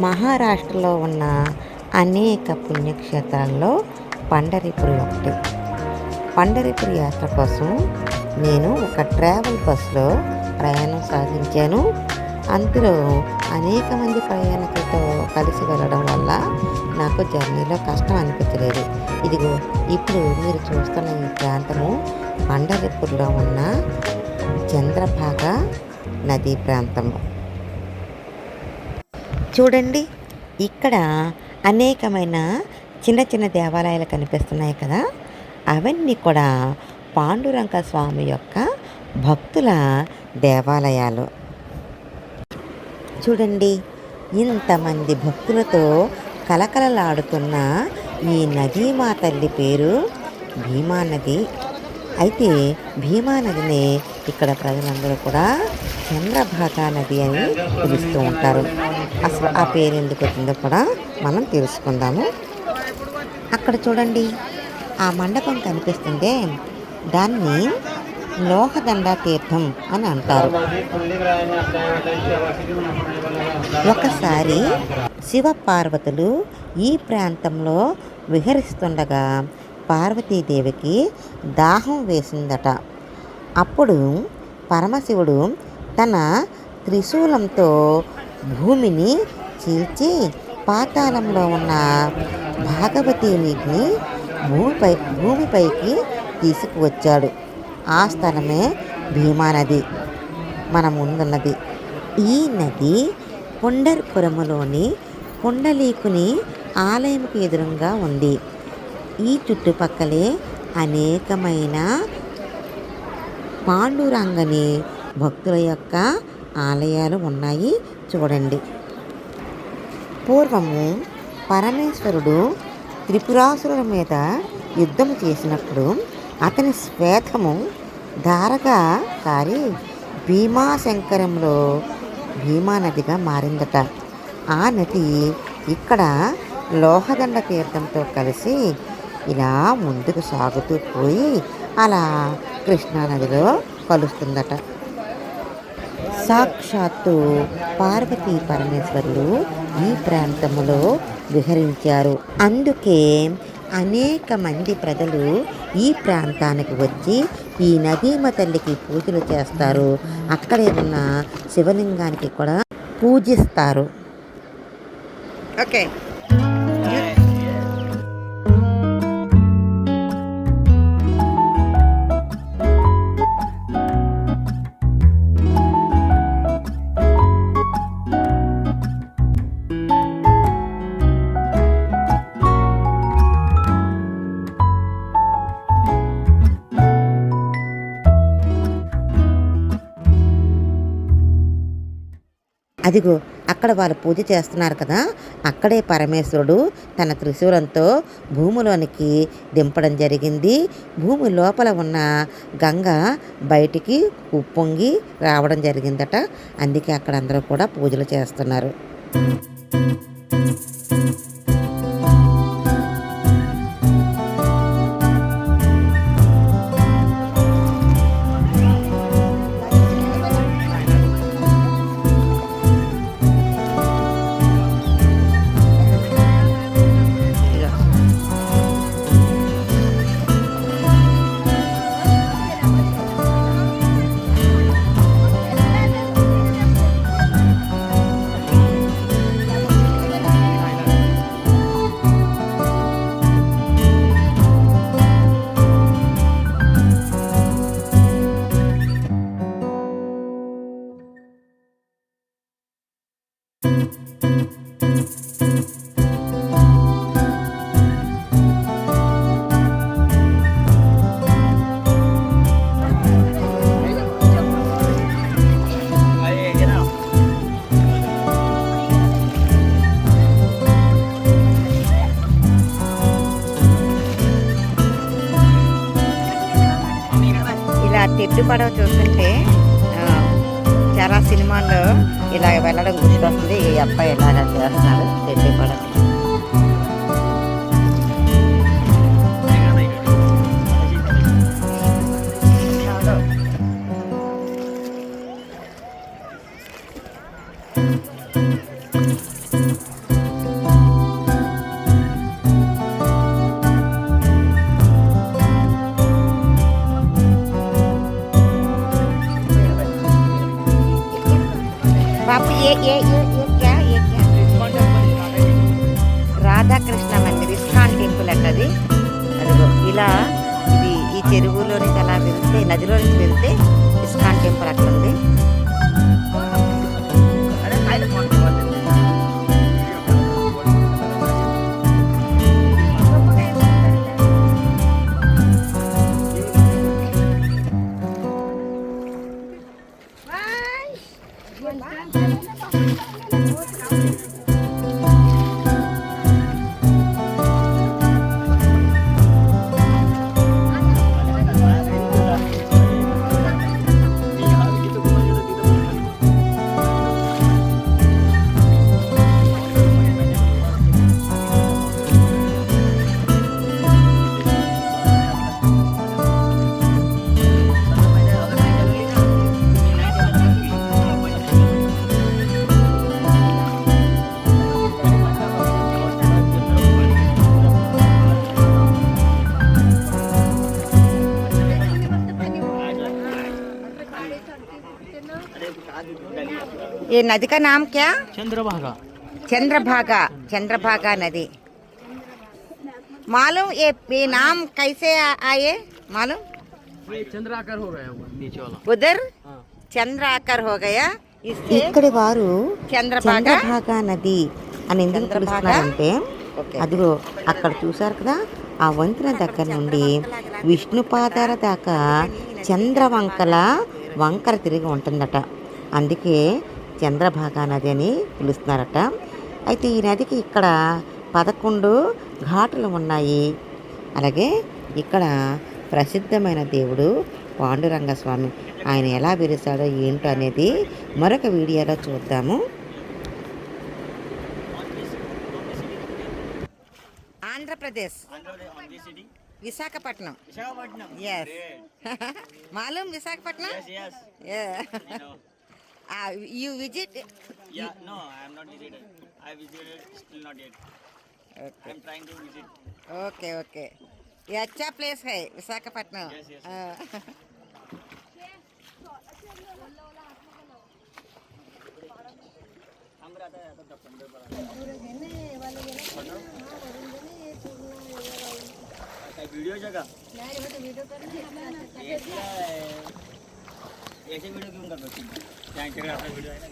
మహారాష్ట్రలో ఉన్న అనేక పుణ్యక్షేత్రాల్లో పండరిపురి ఒకటి. పండరిపురి యాత్ర కోసం నేను ఒక ట్రావెల్ బస్లో ప్రయాణం సాగించాను. అందులో అనేక మంది ప్రయాణికులతో కలిసి వెళ్ళడం వల్ల నాకు జర్నీలో కష్టం అనిపించలేదు. ఇదిగో ఇప్పుడు మీరు చూస్తున్న ఈ ప్రాంతము పండరిపురిలో ఉన్న చంద్రభాగ నదీ ప్రాంతము. చూడండి, ఇక్కడ అనేకమైన చిన్న చిన్న దేవాలయాలు కనిపిస్తున్నాయి కదా, అవన్నీ కూడా పాండురంగ స్వామి యొక్క భక్తుల దేవాలయాలు. చూడండి, ఇంతమంది భక్తులతో కలకలలాడుతున్న ఈ నదీమా తల్లి పేరు భీమా నది. అయితే భీమా నదిని ఇక్కడ ప్రజలందరూ కూడా చంద్రభాగా నది అని పిలుస్తూ ఉంటారు. అసలు ఆ పేరు ఎందుకు వచ్చిందో కూడా మనం తెలుసుకుందాము. అక్కడ చూడండి, ఆ మండపం కనిపిస్తుందే, దాన్ని లోహదండ తీర్థం అని అంటారు. ఒకసారి శివ పార్వతులు ఈ ప్రాంతంలో విహరిస్తుండగా పార్వతీదేవికి దాహం వేసిందట. అప్పుడు పరమశివుడు తన త్రిశూలంతో భూమిని చీల్చి పాతాళంలో ఉన్న భాగవతి నీటిని భూమిపైకి తీసుకువచ్చాడు. ఆ స్థలమే భీమా నది మన ముందున్నది. ఈ నది పుండర్పురములోని పుండలీకుని ఆలయంకు ఎదురుగా ఉంది. ఈ చుట్టుపక్కలే అనేకమైన పాండురంగని భక్తుల యొక్క ఆలయాలు ఉన్నాయి. చూడండి, పూర్వము పరమేశ్వరుడు త్రిపురాసురుల మీద యుద్ధం చేసినప్పుడు అతని శ్వేతము ధారగా కారి భీమాశంకరంలో భీమా నదిగా మారిందట. ఆ నది ఇక్కడ లోహదండ తీర్థంతో కలిసి ఇలా ముందుకు సాగుతూ పోయి అలా కృష్ణానదిలో కలుస్తుందట. సాక్షాత్తు పార్వతీ పరమేశ్వరులు ఈ ప్రాంతంలో విహరించారు. అందుకే అనేక మంది ప్రజలు ఈ ప్రాంతానికి వచ్చి ఈ నదీమ తల్లికి పూజలు చేస్తారు. అక్కడే ఉన్న శివలింగానికి కూడా పూజిస్తారు. ఓకే, అదిగో అక్కడ వాళ్ళు పూజ చేస్తున్నారు కదా, అక్కడే పరమేశ్వరుడు తన త్రిశూలంతో భూమిలోనికి దింపడం జరిగింది. భూమి లోపల ఉన్న గంగ బయటికి ఉప్పొంగి రావడం జరిగిందట. అందుకే అక్కడ అందరూ కూడా పూజలు చేస్తున్నారు. తెడ్డు పడవ చూస్తుంటే చాలా సినిమాల్లో ఇలా వెళ్ళడం గుర్తొస్తుంది. ఈ అబ్బాయి ఇలాగా చేస్తున్నాడు తెడ్డు పడవ. Thank you. Radhakrishna Mandir ISKCON temple అంటది. అదిగో ఇలా ఇది ఈ చెరువులో నుంచి అలా వెళ్తే నదిలో నుంచి వెళ్తే ఇస్కాన్ టెంపుల్ అక్కడ ఉంది. ये नदी का नाम क्या? चंद्रभागा। चंद्रभागा, चंद्रभागा नदी। मालूम ये नाम कैसे आए मालूम? ये चंद्र आकर हो गया वो नीचे वाला उधर हाँ। చంద్ర ఆకర్ हो गया. ఇక్కడి వారు చంద్రభాగా నది అని ఎందుకు పిలుస్తున్నారంటే అదిగో అక్కడ చూసారు కదా ఆ వంతెన దగ్గర నుండి విష్ణుపాదాల దాకా చంద్రవంకల వంకర తిరిగి ఉంటుందట. అందుకే చంద్రభాగా నది అని పిలుస్తున్నారట. అయితే ఈ నదికి ఇక్కడ 11 ఘాటులు ఉన్నాయి. అలాగే ఇక్కడ ప్రసిద్ధమైన దేవుడు పాండురంగ స్వామి. ఆయన ఎలా వెలిసాడో ఏంటో అనేది మరొక వీడియోలో చూద్దాము. ఆంధ్రప్రదేశ్ విశాఖపట్నం. ఎస్ మాలూం Visakhapatnam. You visit? Yeah, no, I am not visited. I visited still not yet. Okay. I am trying to visit. Okay, okay. ये अच्छा प्लेस है विशाखापट्टनम. Yes, yes. वीडियो जगह ऐसे वीडियो क्यों कर सकते हैं? क्या इंस्टाग्राम पे वीडियो है ना?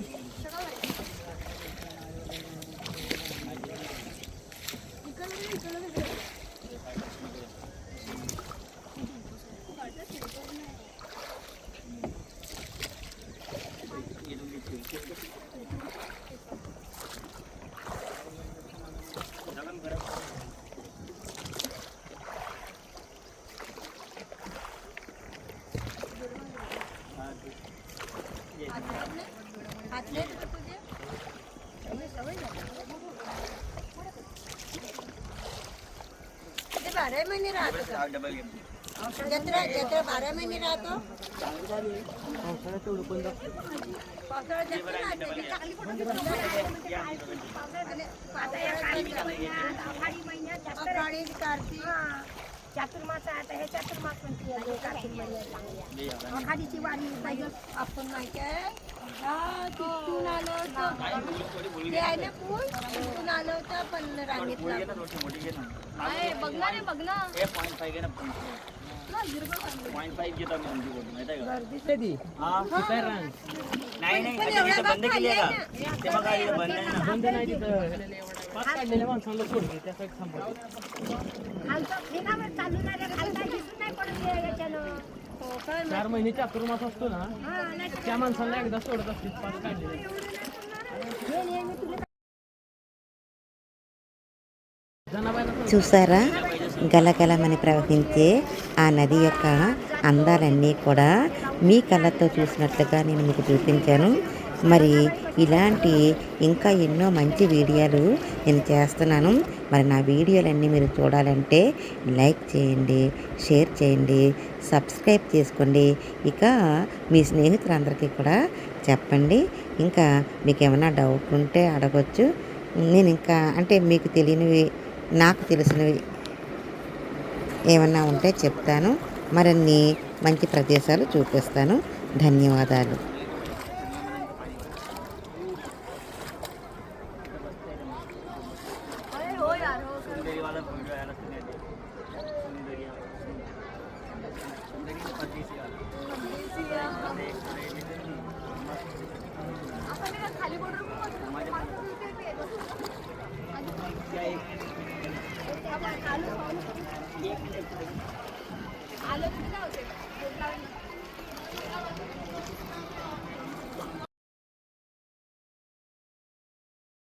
बारह महीने राहतो जत्रा जत्रा 12 महिने राहतो. चातुर्मास आता हे चातुर्मास म्हणते कार्तिक महिन्यात आखाडीची वारी आपण माहिती आहे. तिथून आलं होतं ते आहे ना पूल तिथून आलं होतं पण रांगेतला बघणार आहे बघ ना 0.5 घे ना 0.5 घेतो मी तुमची बोट माहिती आहे का गर्दी हां काय रांग नाही नाही आता बंद केली आहे का ते बघा इथे बंद आहे ना बंद नाही तिथं पाच काढलेले माणसांना सोडते त्यासाठी थांबवते खालचं निघावर चालू नाही रे खालचा दिसून नाही पडत याच्यानं 4 महिने चातुर्मास असतो ना त्या माणसांना एकदा सोडत असते पाच काढलेले చూసారా గలగలమని ప్రవహించే ఆ నది యొక్క అందాలన్నీ కూడా మీ కళ్ళతో చూసినట్లుగా నేను మీకు చూపించాను. మరి ఇలాంటి ఇంకా ఎన్నో మంచి వీడియోలు నేను చేస్తున్నాను. మరి నా వీడియోలన్నీ మీరు చూడాలంటే లైక్ చేయండి, షేర్ చేయండి, సబ్స్క్రైబ్ చేసుకోండి. ఇక మీ స్నేహితులందరికీ కూడా చెప్పండి. ఇంకా మీకు ఏమైనా డౌట్ ఉంటే అడగొచ్చు. నేను ఇంకా అంటే మీకు తెలియనివి నాకు తెలిసినవి ఏమన్నా ఉంటే చెప్తాను. మరిన్ని మంచి ప్రదేశాలు చూపిస్తాను. ధన్యవాదాలు. हो यार खाली बोर्डर आलं तर काय होते